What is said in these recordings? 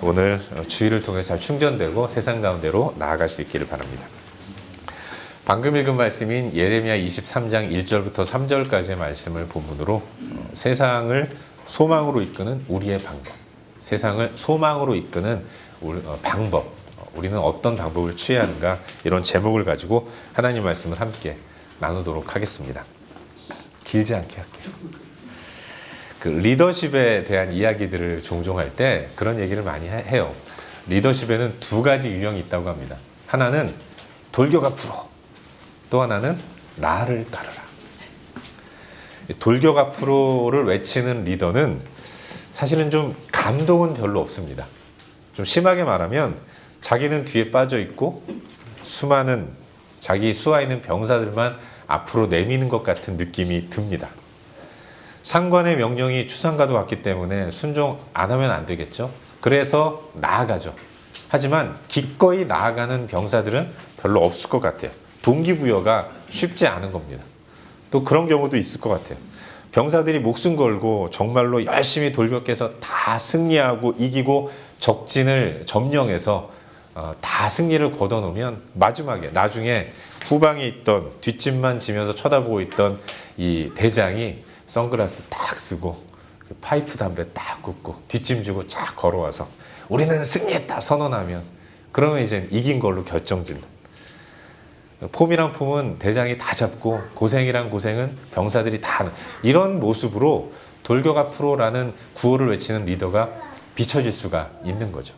오늘 주의를 통해 잘 충전되고 세상 가운데로 나아갈 수 있기를 바랍니다. 방금 읽은 말씀인 예레미야 23장 1절부터 3절까지의 말씀을 본문으로 세상을 소망으로 이끄는 우리의 방법, 세상을 소망으로 이끄는 방법, 우리는 어떤 방법을 취해야 하는가, 이런 제목을 가지고 하나님 말씀을 함께 나누도록 하겠습니다. 길지 않게 할게요. 그 리더십에 대한 이야기들을 종종 할 때 그런 얘기를 많이 해요. 리더십에는 두 가지 유형이 있다고 합니다. 하나는 돌격 앞으로, 또 하나는 나를 따르라. 돌격 앞으로를 외치는 리더는 사실은 좀 감동은 별로 없습니다. 좀 심하게 말하면 자기는 뒤에 빠져 있고 수많은 자기 수하 있는 병사들만 앞으로 내미는 것 같은 느낌이 듭니다. 상관의 명령이 추상과도 같기 때문에 순종 안 하면 안 되겠죠. 그래서 나아가죠. 하지만 기꺼이 나아가는 병사들은 별로 없을 것 같아요. 동기부여가 쉽지 않은 겁니다. 또 그런 경우도 있을 것 같아요. 병사들이 목숨 걸고 정말로 열심히 돌격해서 다 승리하고 이기고 적진을 점령해서 다 승리를 거둬놓으면 마지막에 나중에 후방에 있던 뒷짐만 지면서 쳐다보고 있던 이 대장이 선글라스 딱 쓰고 파이프 담배 딱 꽂고 뒷짐 주고 쫙 걸어와서 우리는 승리했다 선언하면, 그러면 이제 이긴 걸로 결정짓는, 폼이란 폼은 대장이 다 잡고 고생이란 고생은 병사들이 다 하는, 이런 모습으로 돌격 앞으로라는 구호를 외치는 리더가 비춰질 수가 있는 거죠.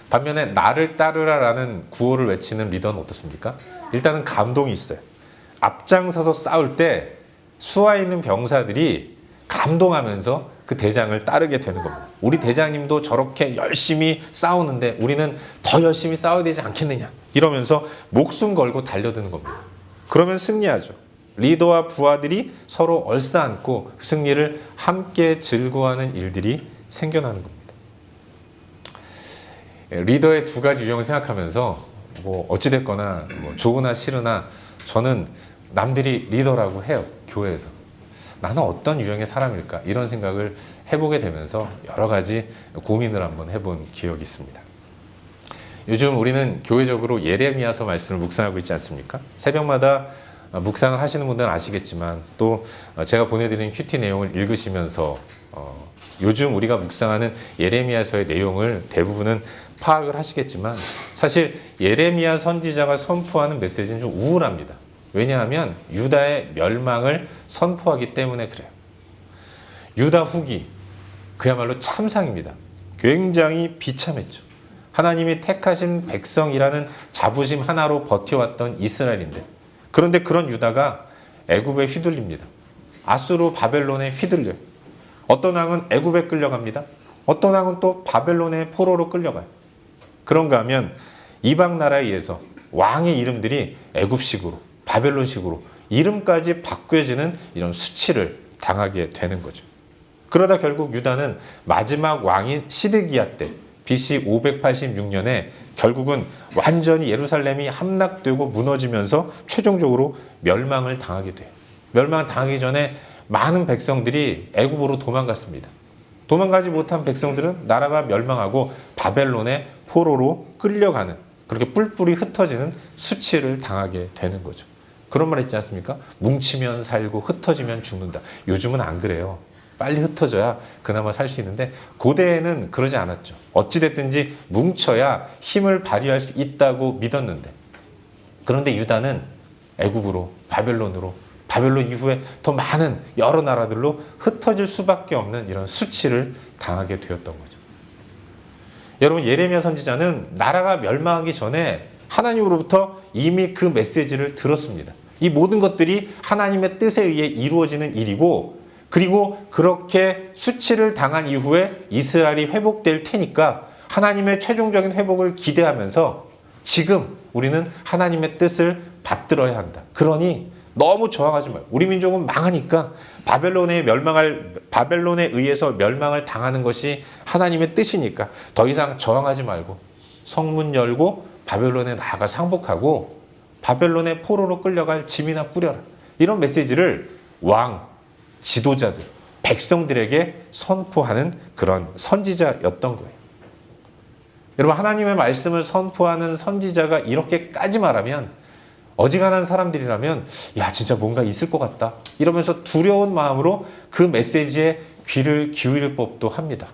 반면에 나를 따르라라는 구호를 외치는 리더는 어떻습니까? 일단은 감동이 있어요. 앞장서서 싸울 때 수하 있는 병사들이 감동하면서 그 대장을 따르게 되는 겁니다. 우리 대장님도 저렇게 열심히 싸우는데 우리는 더 열심히 싸워야 되지 않겠느냐, 이러면서 목숨 걸고 달려드는 겁니다. 그러면 승리하죠. 리더와 부하들이 서로 얼싸안고 승리를 함께 즐거워하는 일들이 생겨나는 겁니다. 리더의 두 가지 유형을 생각하면서 어찌됐거나 좋으나 싫으나 저는 남들이 리더라고 해요. 교회에서 나는 어떤 유형의 사람일까, 이런 생각을 해보게 되면서 여러 가지 고민을 한번 해본 기억이 있습니다. 요즘 우리는 교회적으로 예레미야서 말씀을 묵상하고 있지 않습니까? 새벽마다 묵상을 하시는 분들은 아시겠지만 또 제가 보내드린 큐티 내용을 읽으시면서 요즘 우리가 묵상하는 예레미야서의 내용을 대부분은 파악을 하시겠지만, 사실 예레미야 선지자가 선포하는 메시지는 좀 우울합니다. 왜냐하면 유다의 멸망을 선포하기 때문에 그래요. 유다 후기, 그야말로 참상입니다. 굉장히 비참했죠. 하나님이 택하신 백성이라는 자부심 하나로 버텨왔던 이스라엘인데, 그런데 그런 유다가 애굽에 휘둘립니다. 아수르 바벨론에 휘둘려요. 어떤 왕은 애굽에 끌려갑니다. 어떤 왕은 또 바벨론의 포로로 끌려가요. 그런가 하면 이방 나라에 의해서 왕의 이름들이 애굽식으로 바벨론식으로 이름까지 바뀌어지는 이런 수치를 당하게 되는 거죠. 그러다 결국 유다는 마지막 왕인 시드기야 때 BC 586년에 결국은 완전히 예루살렘이 함락되고 무너지면서 최종적으로 멸망을 당하게 돼요. 멸망을 당하기 전에 많은 백성들이 애굽으로 도망갔습니다. 도망가지 못한 백성들은 나라가 멸망하고 바벨론의 포로로 끌려가는, 그렇게 뿔뿔이 흩어지는 수치를 당하게 되는 거죠. 그런 말 있지 않습니까? 뭉치면 살고 흩어지면 죽는다. 요즘은 안 그래요. 빨리 흩어져야 그나마 살 수 있는데 고대에는 그러지 않았죠. 어찌됐든지 뭉쳐야 힘을 발휘할 수 있다고 믿었는데, 그런데 유다는 애굽으로 바벨론으로, 바벨론 이후에 더 많은 여러 나라들로 흩어질 수밖에 없는 이런 수치를 당하게 되었던 거죠. 여러분, 예레미야 선지자는 나라가 멸망하기 전에 하나님으로부터 이미 그 메시지를 들었습니다. 이 모든 것들이 하나님의 뜻에 의해 이루어지는 일이고, 그리고 그렇게 수치를 당한 이후에 이스라엘이 회복될 테니까 하나님의 최종적인 회복을 기대하면서 지금 우리는 하나님의 뜻을 받들어야 한다. 그러니 너무 저항하지 말고, 우리 민족은 망하니까 바벨론에 의해서 멸망을 당하는 것이 하나님의 뜻이니까 더 이상 저항하지 말고 성문 열고 바벨론에 나아가 상복하고 바벨론의 포로로 끌려갈 짐이나 뿌려라. 이런 메시지를 왕, 지도자들, 백성들에게 선포하는 그런 선지자였던 거예요. 여러분, 하나님의 말씀을 선포하는 선지자가 이렇게까지 말하면 어지간한 사람들이라면 야, 진짜 뭔가 있을 것 같다 이러면서 두려운 마음으로 그 메시지에 귀를 기울일 법도 합니다.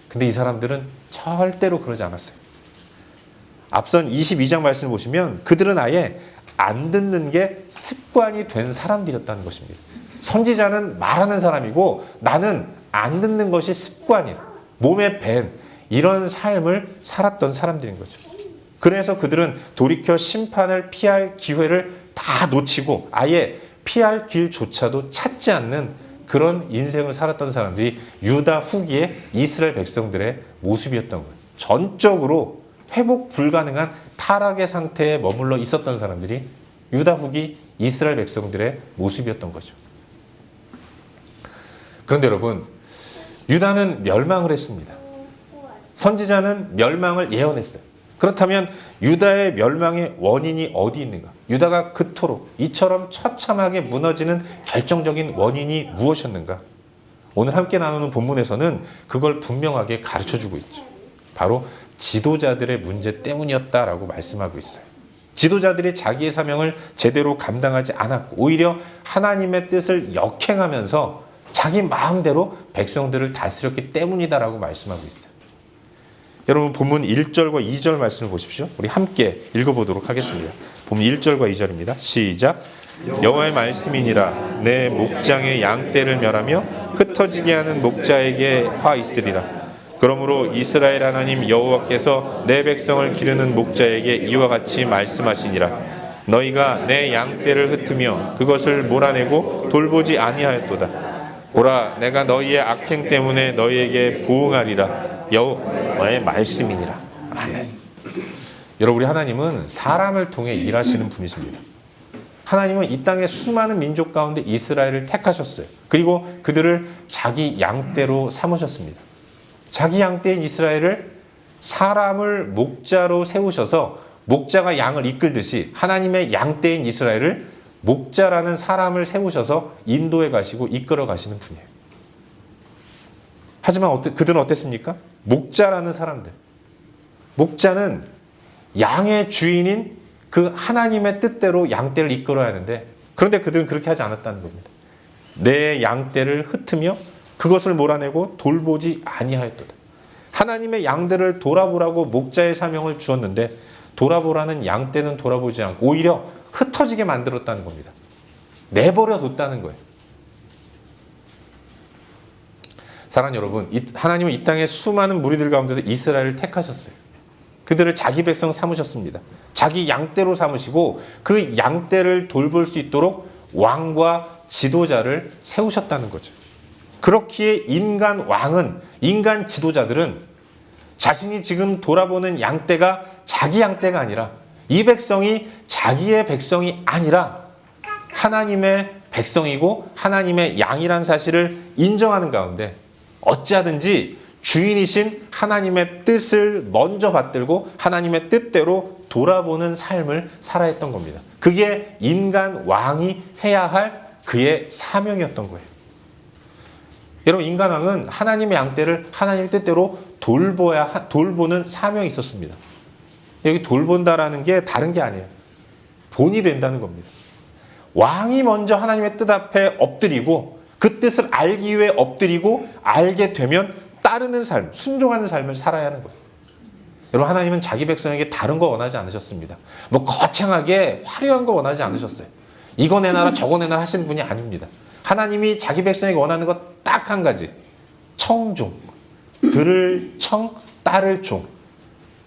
근데 이 사람들은 절대로 그러지 않았어요. 앞선 22장 말씀을 보시면 그들은 아예 안 듣는 게 습관이 된 사람들이었다는 것입니다. 선지자는 말하는 사람이고 나는 안 듣는 것이 습관이야. 몸에 밴 이런 삶을 살았던 사람들인 거죠. 그래서 그들은 돌이켜 심판을 피할 기회를 다 놓치고 아예 피할 길조차도 찾지 않는 그런 인생을 살았던 사람들이 유다 후기의 이스라엘 백성들의 모습이었던 거예요. 전적으로 회복 불가능한 타락의 상태에 머물러 있었던 사람들이 유다 후기 이스라엘 백성들의 모습이었던 거죠. 그런데 여러분, 유다는 멸망을 했습니다. 선지자는 멸망을 예언했어요. 그렇다면 유다의 멸망의 원인이 어디 있는가? 유다가 그토록 이처럼 처참하게 무너지는 결정적인 원인이 무엇이었는가? 오늘 함께 나누는 본문에서는 그걸 분명하게 가르쳐주고 있죠. 바로 지도자들의 문제 때문이었다라고 말씀하고 있어요. 지도자들이 자기의 사명을 제대로 감당하지 않았고 오히려 하나님의 뜻을 역행하면서 자기 마음대로 백성들을 다스렸기 때문이다라고 말씀하고 있어요. 여러분, 본문 1절과 2절 말씀을 보십시오. 우리 함께 읽어보도록 하겠습니다. 본문 1절과 2절입니다. 시작. 여호와의 말씀이니라. 내 목장의 양떼를 멸하며 흩어지게 하는 목자에게 화 있으리라. 그러므로 이스라엘 하나님 여호와께서 내 백성을 기르는 목자에게 이와 같이 말씀하시니라. 너희가 내 양떼를 흩으며 그것을 몰아내고 돌보지 아니하였도다. 보라, 내가 너희의 악행 때문에 너희에게 보응하리라. 여호와의 말씀이니라. 아멘. 여러분, 우리 하나님은 사람을 통해 일하시는 분이십니다. 하나님은 이 땅의 수많은 민족 가운데 이스라엘을 택하셨어요. 그리고 그들을 자기 양떼로 삼으셨습니다. 자기 양떼인 이스라엘을 사람을 목자로 세우셔서 목자가 양을 이끌듯이 하나님의 양떼인 이스라엘을 목자라는 사람을 세우셔서 인도해 가시고 이끌어 가시는 분이에요. 하지만 그들은 어땠습니까? 목자라는 사람들. 목자는 양의 주인인 그 하나님의 뜻대로 양떼를 이끌어야 하는데, 그런데 그들은 그렇게 하지 않았다는 겁니다. 내 양떼를 흩으며 그것을 몰아내고 돌보지 아니하였도다. 하나님의 양들을 돌아보라고 목자의 사명을 주었는데 돌아보라는 양떼는 돌아보지 않고 오히려 흩어지게 만들었다는 겁니다. 내버려 뒀다는 거예요. 사랑하는 여러분, 하나님은 이 땅의 수많은 무리들 가운데서 이스라엘을 택하셨어요. 그들을 자기 백성 삼으셨습니다. 자기 양떼로 삼으시고 그 양떼를 돌볼 수 있도록 왕과 지도자를 세우셨다는 거죠. 그렇기에 인간 왕은, 인간 지도자들은 자신이 지금 돌아보는 양떼가 자기 양떼가 아니라, 이 백성이 자기의 백성이 아니라 하나님의 백성이고 하나님의 양이란 사실을 인정하는 가운데 어찌하든지 주인이신 하나님의 뜻을 먼저 받들고 하나님의 뜻대로 돌아보는 삶을 살아야 했던 겁니다. 그게 인간 왕이 해야 할 그의 사명이었던 거예요. 여러분, 인간 왕은 하나님의 양떼를 하나님의 뜻대로 돌보는 사명이 있었습니다. 여기 돌본다라는 게 다른 게 아니에요. 본이 된다는 겁니다. 왕이 먼저 하나님의 뜻 앞에 엎드리고 그 뜻을 알기 위해 엎드리고 알게 되면 따르는 삶, 순종하는 삶을 살아야 하는 거예요. 여러분, 하나님은 자기 백성에게 다른 거 원하지 않으셨습니다. 뭐 거창하게 화려한 거 원하지 않으셨어요. 이거 내놔라 저거 내놔라 하시는 분이 아닙니다. 하나님이 자기 백성에게 원하는 것 딱 한 가지. 청종. 들을 청, 따를 종.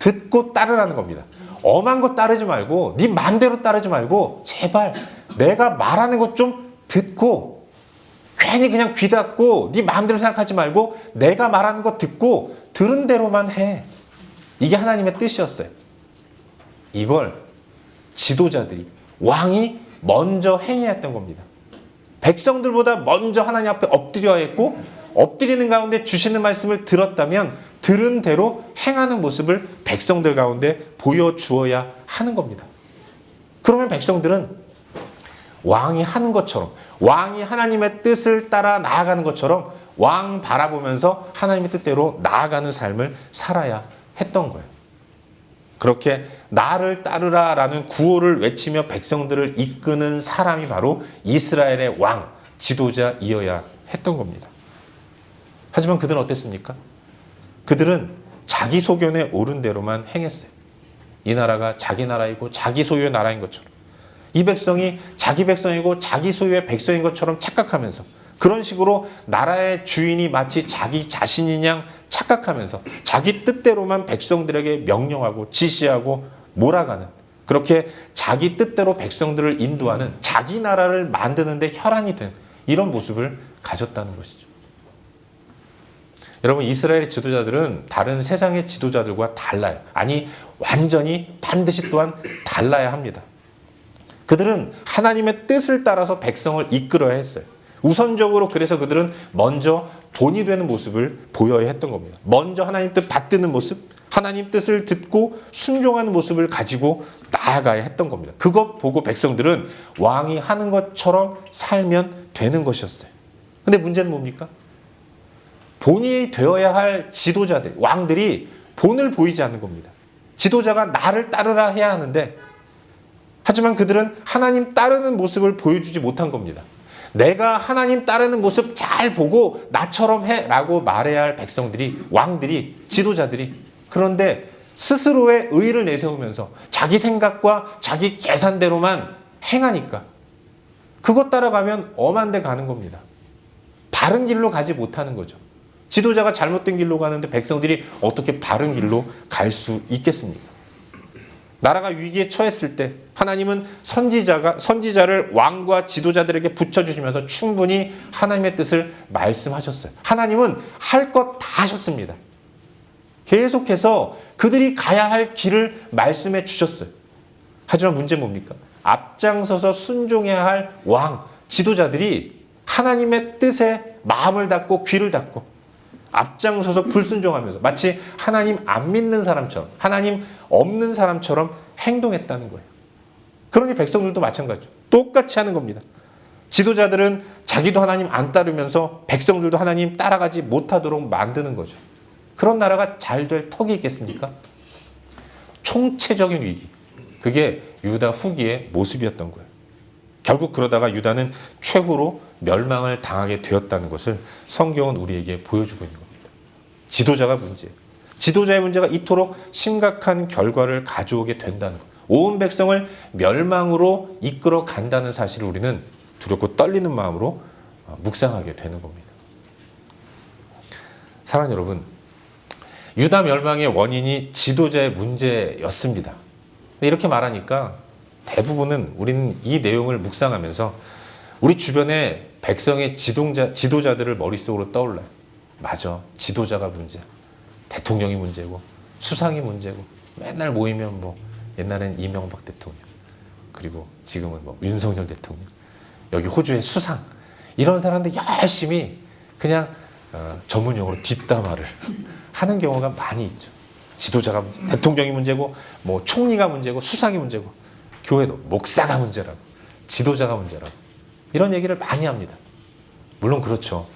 듣고 따르라는 겁니다. 엄한 거 따르지 말고, 네 마음대로 따르지 말고 제발 내가 말하는 것 좀 듣고, 괜히 그냥 귀 닫고 네 마음대로 생각하지 말고 내가 말하는 거 듣고 들은 대로만 해. 이게 하나님의 뜻이었어요. 이걸 지도자들이, 왕이 먼저 행해야 했던 겁니다. 백성들보다 먼저 하나님 앞에 엎드려야 했고, 엎드리는 가운데 주시는 말씀을 들었다면 들은 대로 행하는 모습을 백성들 가운데 보여주어야 하는 겁니다. 그러면 백성들은 왕이 하는 것처럼, 왕이 하나님의 뜻을 따라 나아가는 것처럼 왕 바라보면서 하나님의 뜻대로 나아가는 삶을 살아야 했던 거예요. 그렇게 나를 따르라 라는 구호를 외치며 백성들을 이끄는 사람이 바로 이스라엘의 왕, 지도자이어야 했던 겁니다. 하지만 그들은 어땠습니까? 그들은 자기 소견에 옳은 대로만 행했어요. 이 나라가 자기 나라이고 자기 소유의 나라인 것처럼, 이 백성이 자기 백성이고 자기 소유의 백성인 것처럼 착각하면서, 그런 식으로 나라의 주인이 마치 자기 자신인 양 착각하면서 자기 뜻대로만 백성들에게 명령하고 지시하고 몰아가는, 그렇게 자기 뜻대로 백성들을 인도하는, 자기 나라를 만드는 데 혈안이 된 이런 모습을 가졌다는 것이죠. 여러분, 이스라엘의 지도자들은 다른 세상의 지도자들과 달라요. 아니, 완전히 반드시 또한 달라야 합니다. 그들은 하나님의 뜻을 따라서 백성을 이끌어야 했어요. 우선적으로 그래서 그들은 먼저 본이 되는 모습을 보여야 했던 겁니다. 먼저 하나님 뜻 받드는 모습, 하나님 뜻을 듣고 순종하는 모습을 가지고 나아가야 했던 겁니다. 그것 보고 백성들은 왕이 하는 것처럼 살면 되는 것이었어요. 근데 문제는 뭡니까? 본이 되어야 할 지도자들, 왕들이 본을 보이지 않는 겁니다. 지도자가 나를 따르라 해야 하는데, 하지만 그들은 하나님 따르는 모습을 보여주지 못한 겁니다. 내가 하나님 따르는 모습 잘 보고 나처럼 해라고 말해야 할 백성들이, 왕들이, 지도자들이, 그런데 스스로의 의의를 내세우면서 자기 생각과 자기 계산대로만 행하니까 그것 따라가면 엄한 데 가는 겁니다. 바른 길로 가지 못하는 거죠. 지도자가 잘못된 길로 가는데 백성들이 어떻게 바른 길로 갈 수 있겠습니까? 나라가 위기에 처했을 때 하나님은 선지자를 왕과 지도자들에게 붙여주시면서 충분히 하나님의 뜻을 말씀하셨어요. 하나님은 할 것 다 하셨습니다. 계속해서 그들이 가야 할 길을 말씀해 주셨어요. 하지만 문제는 뭡니까? 앞장서서 순종해야 할 왕, 지도자들이 하나님의 뜻에 마음을 닫고 귀를 닫고 앞장서서 불순종하면서 마치 하나님 안 믿는 사람처럼, 하나님 없는 사람처럼 행동했다는 거예요. 그러니 백성들도 마찬가지죠. 똑같이 하는 겁니다. 지도자들은 자기도 하나님 안 따르면서 백성들도 하나님 따라가지 못하도록 만드는 거죠. 그런 나라가 잘 될 턱이 있겠습니까? 총체적인 위기, 그게 유다 후기의 모습이었던 거예요. 결국 그러다가 유다는 최후로 멸망을 당하게 되었다는 것을 성경은 우리에게 보여주고 있는 겁니다. 지도자가 문제예요. 지도자의 문제가 이토록 심각한 결과를 가져오게 된다는 것, 온 백성을 멸망으로 이끌어 간다는 사실을 우리는 두렵고 떨리는 마음으로 묵상하게 되는 겁니다. 사랑하는 여러분, 유다 멸망의 원인이 지도자의 문제였습니다. 이렇게 말하니까 대부분은 우리는 이 내용을 묵상하면서 우리 주변에 백성의 지도자들을 머릿속으로 떠올라요. 맞아, 지도자가 문제야. 대통령이 문제고 수상이 문제고, 맨날 모이면 뭐 옛날엔 이명박 대통령, 그리고 지금은 뭐 윤석열 대통령, 여기 호주의 수상, 이런 사람들 열심히 그냥 전문용어로 뒷담화를 하는 경우가 많이 있죠. 지도자가 문제, 대통령이 문제고 뭐 총리가 문제고 수상이 문제고, 교회도 목사가 문제라고, 지도자가 문제라고, 이런 얘기를 많이 합니다. 물론 그렇죠.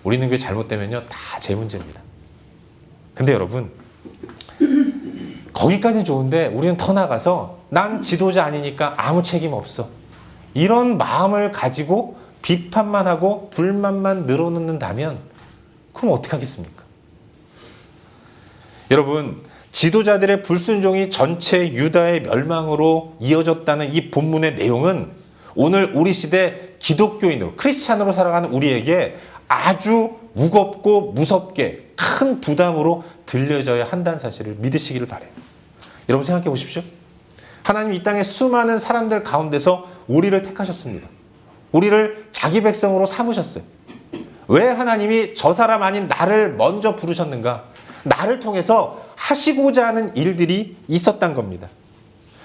우리는 게 잘못되면요 다 제 문제입니다. 근데 여러분, 거기까지는 좋은데 우리는 더 나가서 난 지도자 아니니까 아무 책임 없어, 이런 마음을 가지고 비판만 하고 불만만 늘어놓는다면 그럼 어떻게 하겠습니까? 여러분, 지도자들의 불순종이 전체 유다의 멸망으로 이어졌다는 이 본문의 내용은 오늘 우리 시대 기독교인으로, 크리스찬으로 살아가는 우리에게 아주 무겁고 무섭게 큰 부담으로 들려져야 한다는 사실을 믿으시기를 바라요. 여러분 생각해 보십시오. 하나님 이 땅의 수많은 사람들 가운데서 우리를 택하셨습니다. 우리를 자기 백성으로 삼으셨어요. 왜 하나님이 저 사람 아닌 나를 먼저 부르셨는가? 나를 통해서 하시고자 하는 일들이 있었단 겁니다.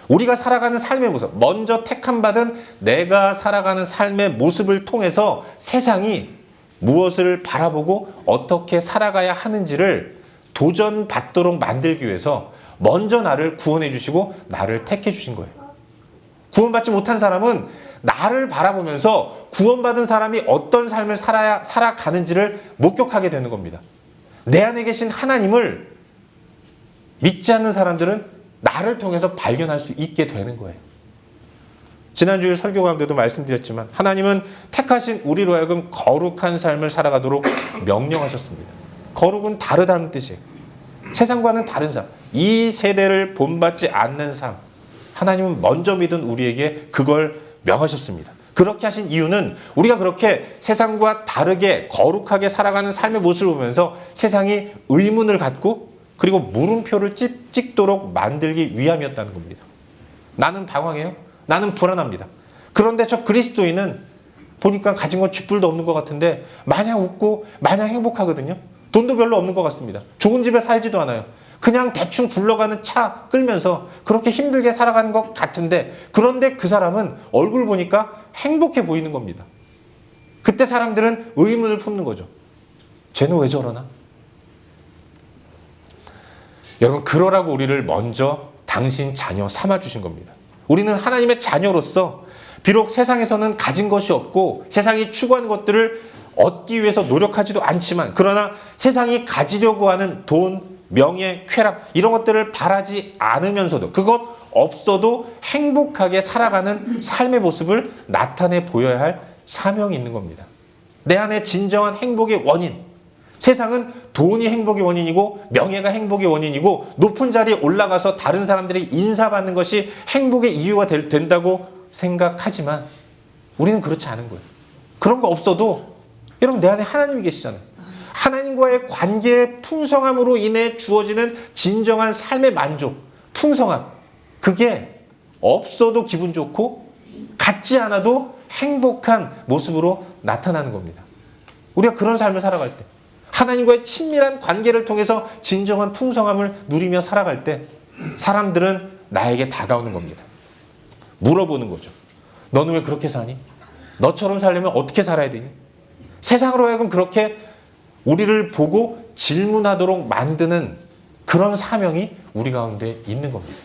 우리가 살아가는 삶의 모습, 먼저 택함받은 내가 살아가는 삶의 모습을 통해서 세상이 무엇을 바라보고 어떻게 살아가야 하는지를 도전받도록 만들기 위해서 먼저 나를 구원해 주시고 나를 택해 주신 거예요. 구원받지 못한 사람은 나를 바라보면서 구원받은 사람이 어떤 삶을 살아가는지를 목격하게 되는 겁니다. 내 안에 계신 하나님을 믿지 않는 사람들은 나를 통해서 발견할 수 있게 되는 거예요. 지난주에 설교 가운데도 말씀드렸지만 하나님은 택하신 우리로 하여금 거룩한 삶을 살아가도록 명령하셨습니다. 거룩은 다르다는 뜻이에요. 세상과는 다른 삶, 이 세대를 본받지 않는 삶, 하나님은 먼저 믿은 우리에게 그걸 명하셨습니다. 그렇게 하신 이유는 우리가 그렇게 세상과 다르게 거룩하게 살아가는 삶의 모습을 보면서 세상이 의문을 갖고 그리고 물음표를 찍도록 만들기 위함이었다는 겁니다. 나는 방황해요. 나는 불안합니다. 그런데 저 그리스도인은 보니까 가진 건 쥐뿔도 없는 것 같은데 마냥 웃고 마냥 행복하거든요. 돈도 별로 없는 것 같습니다. 좋은 집에 살지도 않아요. 그냥 대충 굴러가는 차 끌면서 그렇게 힘들게 살아가는 것 같은데, 그런데 그 사람은 얼굴 보니까 행복해 보이는 겁니다. 그때 사람들은 의문을 품는 거죠. 쟤는 왜 저러나? 여러분, 그러라고 우리를 먼저 당신 자녀 삼아주신 겁니다. 우리는 하나님의 자녀로서 비록 세상에서는 가진 것이 없고 세상이 추구하는 것들을 얻기 위해서 노력하지도 않지만, 그러나 세상이 가지려고 하는 돈, 명예, 쾌락 이런 것들을 바라지 않으면서도 그것 없어도 행복하게 살아가는 삶의 모습을 나타내 보여야 할 사명이 있는 겁니다. 내 안에 진정한 행복의 원인, 세상은 돈이 행복의 원인이고 명예가 행복의 원인이고 높은 자리에 올라가서 다른 사람들에게 인사받는 것이 행복의 이유가 된다고 생각하지만 우리는 그렇지 않은 거예요. 그런 거 없어도 여러분, 내 안에 하나님이 계시잖아요. 하나님과의 관계의 풍성함으로 인해 주어지는 진정한 삶의 만족, 풍성함, 그게 없어도 기분 좋고 갖지 않아도 행복한 모습으로 나타나는 겁니다. 우리가 그런 삶을 살아갈 때, 하나님과의 친밀한 관계를 통해서 진정한 풍성함을 누리며 살아갈 때 사람들은 나에게 다가오는 겁니다. 물어보는 거죠. 너는 왜 그렇게 사니? 너처럼 살려면 어떻게 살아야 되니? 세상으로 하여금 그렇게 우리를 보고 질문하도록 만드는 그런 사명이 우리 가운데 있는 겁니다.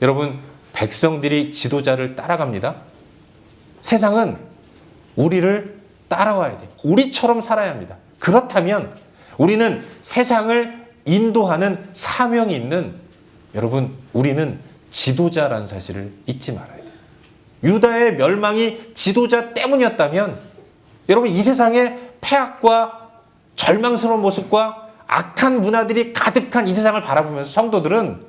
여러분, 백성들이 지도자를 따라갑니다. 세상은 우리를 따라와야 돼요. 우리처럼 살아야 합니다. 그렇다면 우리는 세상을 인도하는 사명이 있는, 여러분, 우리는 지도자라는 사실을 잊지 말아야 돼요. 유다의 멸망이 지도자 때문이었다면 여러분, 이 세상의 폐악과 절망스러운 모습과 악한 문화들이 가득한 이 세상을 바라보면서 성도들은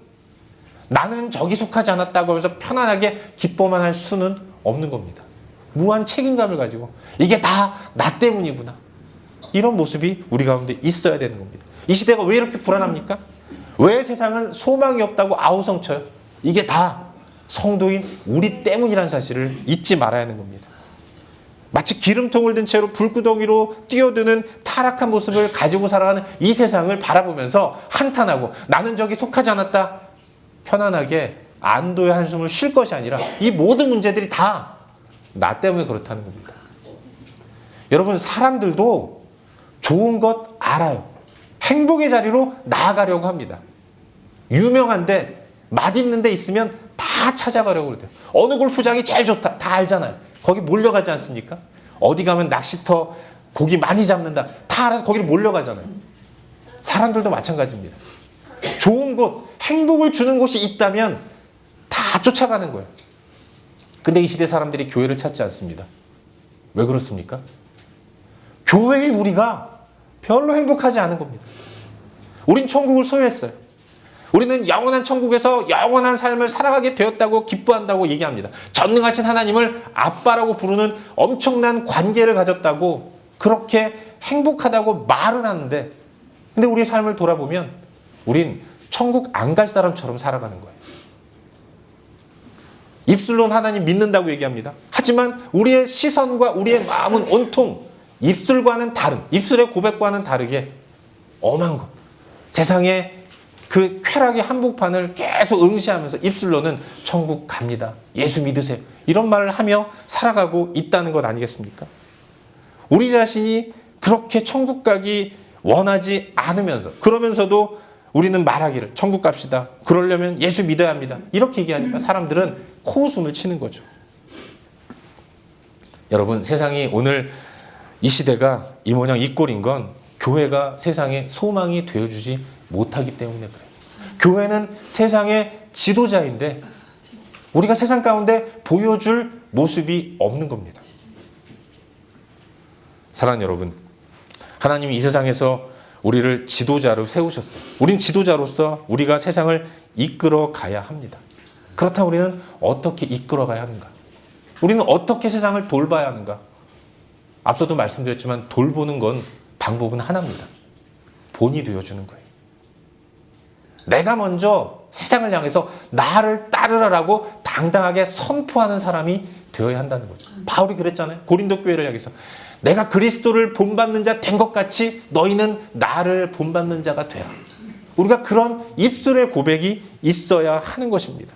나는 저기 속하지 않았다고 하면서 편안하게 기뻐만 할 수는 없는 겁니다. 무한 책임감을 가지고 이게 다 나 때문이구나, 이런 모습이 우리 가운데 있어야 되는 겁니다. 이 시대가 왜 이렇게 불안합니까? 왜 세상은 소망이 없다고 아우성쳐요? 이게 다 성도인 우리 때문이라는 사실을 잊지 말아야 하는 겁니다. 마치 기름통을 든 채로 불구덩이로 뛰어드는 타락한 모습을 가지고 살아가는 이 세상을 바라보면서 한탄하고 나는 저기 속하지 않았다, 편안하게 안도의 한숨을 쉴 것이 아니라 이 모든 문제들이 다 나 때문에 그렇다는 겁니다. 여러분, 사람들도 좋은 것 알아요. 행복의 자리로 나아가려고 합니다. 유명한데 맛있는 데 있으면 다 찾아가려고 그래요. 어느 골프장이 제일 좋다 다 알잖아요. 거기 몰려가지 않습니까? 어디 가면 낚시터 고기 많이 잡는다 다 알아서 거기를 몰려가잖아요. 사람들도 마찬가지입니다. 좋은 곳, 행복을 주는 곳이 있다면 다 쫓아가는 거예요. 근데 이 시대 사람들이 교회를 찾지 않습니다. 왜 그렇습니까? 교회의 우리가 별로 행복하지 않은 겁니다. 우린 천국을 소유했어요. 우리는 영원한 천국에서 영원한 삶을 살아가게 되었다고 기뻐한다고 얘기합니다. 전능하신 하나님을 아빠라고 부르는 엄청난 관계를 가졌다고 그렇게 행복하다고 말은 하는데, 근데 우리의 삶을 돌아보면 우린 천국 안 갈 사람처럼 살아가는 거예요. 입술로는 하나님 믿는다고 얘기합니다. 하지만 우리의 시선과 우리의 마음은 온통 입술과는 다른, 입술의 고백과는 다르게 엄한 것, 세상의 그 쾌락의 한복판을 계속 응시하면서 입술로는 천국 갑니다, 예수 믿으세요, 이런 말을 하며 살아가고 있다는 것 아니겠습니까? 우리 자신이 그렇게 천국 가기 원하지 않으면서, 그러면서도 우리는 말하기를 천국 갑시다, 그러려면 예수 믿어야 합니다, 이렇게 얘기하니까 사람들은 코웃음을 치는 거죠. 여러분, 세상이 오늘 이 시대가 이 모양 이 꼴인 건 교회가 세상에 소망이 되어주지 못하기 때문에 그래요. 교회는 세상의 지도자인데 우리가 세상 가운데 보여줄 모습이 없는 겁니다. 사랑하는 여러분, 하나님이 이 세상에서 우리를 지도자로 세우셨어요. 우린 지도자로서 우리가 세상을 이끌어 가야 합니다. 그렇다면 우리는 어떻게 이끌어 가야 하는가? 우리는 어떻게 세상을 돌봐야 하는가? 앞서도 말씀드렸지만 돌보는 건 방법은 하나입니다. 본이 되어주는 거예요. 내가 먼저 세상을 향해서 나를 따르라라고 당당하게 선포하는 사람이 되어야 한다는 거죠. 바울이 그랬잖아요. 고린도 교회를 향해서 내가 그리스도를 본받는 자 된 것 같이 너희는 나를 본받는 자가 되라. 우리가 그런 입술의 고백이 있어야 하는 것입니다.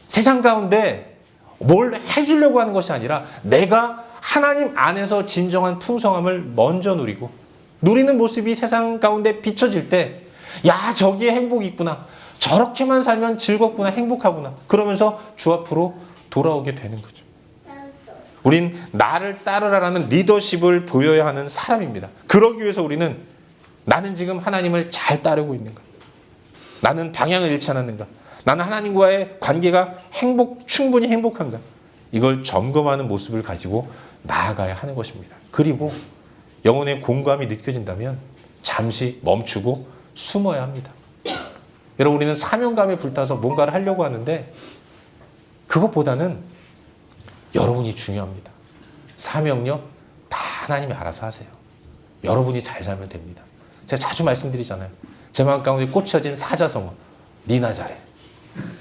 세상 가운데 뭘 해주려고 하는 것이 아니라 내가 하나님 안에서 진정한 풍성함을 먼저 누리는 모습이 세상 가운데 비춰질 때, 야, 저기에 행복이 있구나. 저렇게만 살면 즐겁구나, 행복하구나. 그러면서 주 앞으로 돌아오게 되는 거죠. 우린 나를 따르라라는 리더십을 보여야 하는 사람입니다. 그러기 위해서 우리는 나는 지금 하나님을 잘 따르고 있는가? 나는 방향을 잃지 않았는가? 나는 하나님과의 관계가 충분히 행복한가? 이걸 점검하는 모습을 가지고 나아가야 하는 것입니다. 그리고 영혼의 공감이 느껴진다면 잠시 멈추고 숨어야 합니다. 여러분, 우리는 사명감에 불타서 뭔가를 하려고 하는데 그것보다는 여러분이 중요합니다. 사명력 다 하나님이 알아서 하세요. 여러분이 잘 살면 됩니다. 제가 자주 말씀드리잖아요. 제 마음 가운데 꽂혀진 사자성어, 니나 잘해.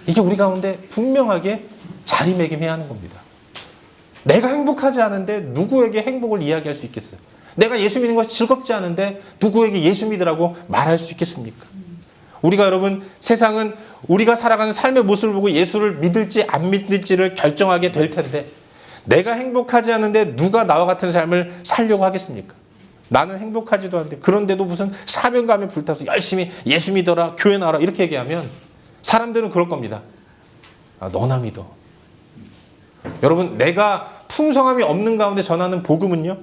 이게 우리 가운데 분명하게 자리매김해야 하는 겁니다. 내가 행복하지 않은데 누구에게 행복을 이야기할 수 있겠어요? 내가 예수 믿는 것이 즐겁지 않은데 누구에게 예수 믿으라고 말할 수 있겠습니까? 우리가 여러분, 세상은 우리가 살아가는 삶의 모습을 보고 예수를 믿을지 안 믿을지를 결정하게 될 텐데 내가 행복하지 않은데 누가 나와 같은 삶을 살려고 하겠습니까? 나는 행복하지도 않은데 그런데도 무슨 사명감에 불타서 열심히 예수 믿어라, 교회 나와라 이렇게 얘기하면 사람들은 그럴 겁니다. 아, 너나 믿어. 여러분, 내가 풍성함이 없는 가운데 전하는 복음은요,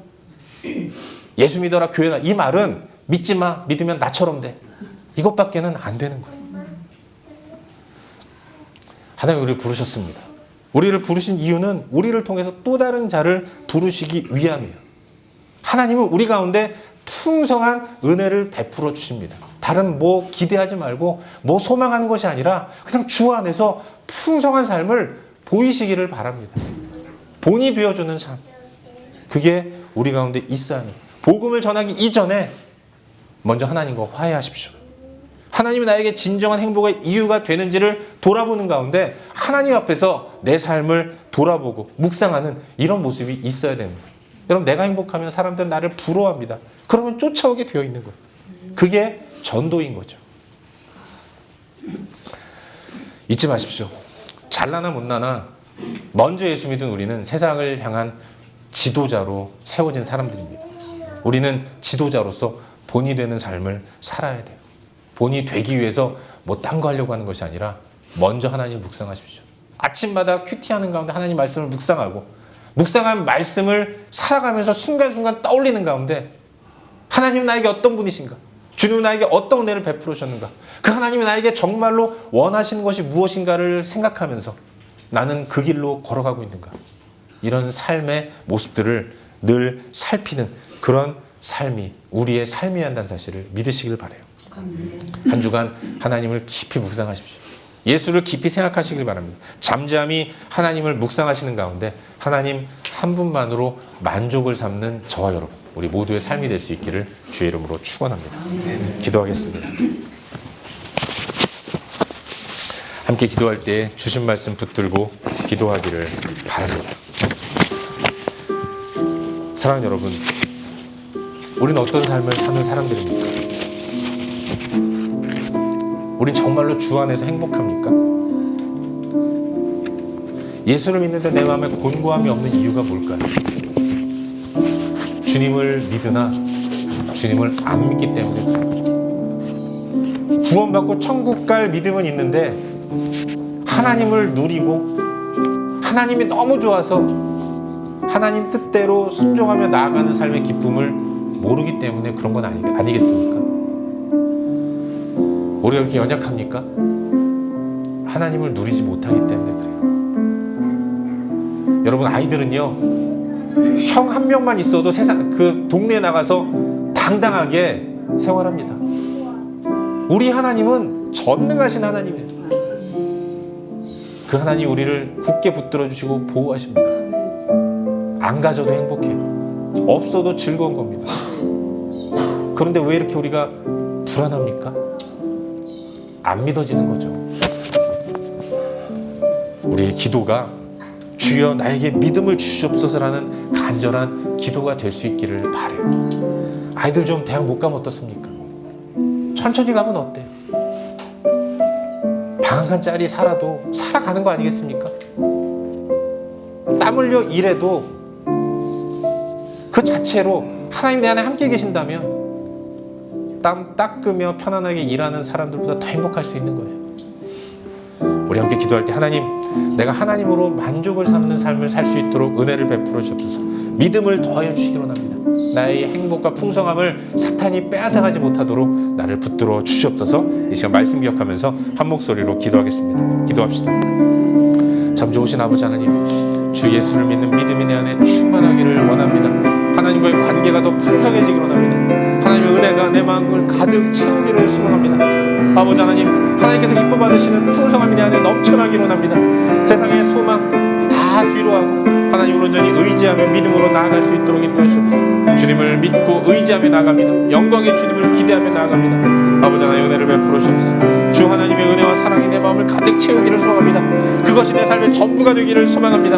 예수 믿어라, 교회 나와라, 이 말은 믿지 마, 믿으면 나처럼 돼. 이것밖에는 안 되는 거예요. 하나님 우리를 부르셨습니다. 우리를 부르신 이유는 우리를 통해서 또 다른 자를 부르시기 위함이에요. 하나님은 우리 가운데 풍성한 은혜를 베풀어 주십니다. 다른 뭐 기대하지 말고 뭐 소망하는 것이 아니라 그냥 주 안에서 풍성한 삶을 보이시기를 바랍니다. 본이 되어주는 삶. 그게 우리 가운데 있어야 합니다. 복음을 전하기 이전에 먼저 하나님과 화해하십시오. 하나님이 나에게 진정한 행복의 이유가 되는지를 돌아보는 가운데 하나님 앞에서 내 삶을 돌아보고 묵상하는 이런 모습이 있어야 되는 거예요. 여러분, 내가 행복하면 사람들은 나를 부러워합니다. 그러면 쫓아오게 되어 있는 거예요. 그게 전도인 거죠. 잊지 마십시오. 잘나나 못나나 먼저 예수 믿은 우리는 세상을 향한 지도자로 세워진 사람들입니다. 우리는 지도자로서 본이 되는 삶을 살아야 돼요. 본이 되기 위해서 뭐 딴 거 하려고 하는 것이 아니라 먼저 하나님을 묵상하십시오. 아침마다 큐티하는 가운데 하나님 말씀을 묵상하고 묵상한 말씀을 살아가면서 순간순간 떠올리는 가운데 하나님은 나에게 어떤 분이신가? 주님은 나에게 어떤 은혜를 베풀으셨는가? 그 하나님이 나에게 정말로 원하시는 것이 무엇인가를 생각하면서 나는 그 길로 걸어가고 있는가? 이런 삶의 모습들을 늘 살피는 그런 삶이 우리의 삶이어야 한다는 사실을 믿으시길 바라요. 한 주간 하나님을 깊이 묵상하십시오. 예수를 깊이 생각하시길 바랍니다. 잠잠히 하나님을 묵상하시는 가운데 하나님 한 분만으로 만족을 삼는 저와 여러분, 우리 모두의 삶이 될 수 있기를 주의 이름으로 축원합니다. 기도하겠습니다. 함께 기도할 때 주신 말씀 붙들고 기도하기를 바랍니다. 사랑하는 여러분, 우리는 어떤 삶을 사는 사람들입니까? 우린 정말로 주 안에서 행복합니까? 예수를 믿는데 내 마음에 곤고함이 없는 이유가 뭘까요? 주님을 믿으나 주님을 안 믿기 때문에 구원받고 천국 갈 믿음은 있는데 하나님을 누리고 하나님이 너무 좋아서 하나님 뜻대로 순종하며 나아가는 삶의 기쁨을 모르기 때문에 그런 건 아니겠습니까? 우리가 이렇게 연약합니까? 하나님을 누리지 못하기 때문에 그래요. 여러분, 아이들은요, 형 한 명만 있어도 세상 그 동네에 나가서 당당하게 생활합니다. 우리 하나님은 전능하신 하나님이에요. 그 하나님 우리를 굳게 붙들어 주시고 보호하십니다. 안 가져도 행복해요. 없어도 즐거운 겁니다. 그런데 왜 이렇게 우리가 불안합니까? 안 믿어지는 거죠. 우리의 기도가 주여 나에게 믿음을 주시옵소서라는 간절한 기도가 될 수 있기를 바라요. 아이들 좀 대학 못 가면 어떻습니까? 천천히 가면 어때요? 방 한 짝이 살아도 살아가는 거 아니겠습니까? 땀 흘려 일해도 그 자체로 하나님 내 안에 함께 계신다면 땀 닦으며 편안하게 일하는 사람들보다 더 행복할 수 있는 거예요. 우리 함께 기도할 때 하나님, 내가 하나님으로 만족을 삼는 삶을 살 수 있도록 은혜를 베풀어 주옵소서. 믿음을 더하여 주시기 원합니다. 나의 행복과 풍성함을 사탄이 빼앗아가지 못하도록 나를 붙들어 주시옵소서. 이 시간 말씀 기억하면서 한 목소리로 기도하겠습니다. 기도합시다. 참 좋으신 아버지 하나님, 주 예수를 믿는 믿음이 내 안에 충만하기를 원합니다. 하나님과의 관계가 더 풍성해지기를 원합니다. 하나님의 은혜가 내 마음을 가득 채우기를 소원합니다. 아버지 하나님, 하나님께서 기뻐 받으시는 풍성함이 내 안에 넘쳐나기를 원합니다. 세상의 소망 다 뒤로하고 하나님을 온전히 의지하며 믿음으로 나아갈 수 있도록 인도하시옵소서. 주님을 믿고 의지하며 나아갑니다. 영광의 주님을 기대하며 나아갑니다. 아버지 하나님 은혜를 베풀어 주옵소서. 주 하나님의 은혜와 사랑이 내 마음을 가득 채우기를 소망합니다. 그것이 내 삶의 전부가 되기를 소망합니다.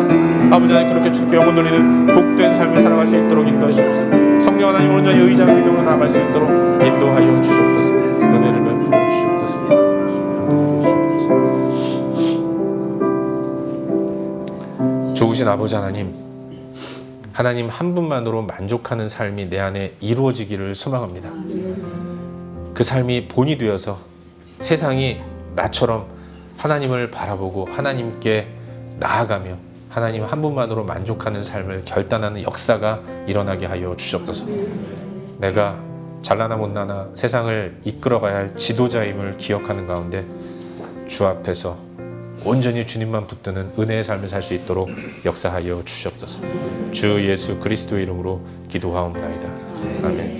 아버지 하나님, 그렇게 주께 영혼 돌리는 복된 삶을 살아갈 수 있도록 인도하시옵소서. 성령 하나님을 온전히 의지하며 믿음으로 나아갈 수 있도록 인도하여 주시옵소서. 은혜를 베풀어 주시옵소서. 좋으신 아버지 하나님, 하나님 한 분만으로 만족하는 삶이 내 안에 이루어지기를 소망합니다. 그 삶이 본이 되어서 세상이 나처럼 하나님을 바라보고 하나님께 나아가며 하나님 한 분만으로 만족하는 삶을 결단하는 역사가 일어나게 하여 주시옵소서. 내가 잘나나 못나나 세상을 이끌어가야 할 지도자임을 기억하는 가운데 주 앞에서 온전히 주님만 붙드는 은혜의 삶을 살 수 있도록 역사하여 주시옵소서. 주 예수 그리스도의 이름으로 기도하옵나이다. 아멘.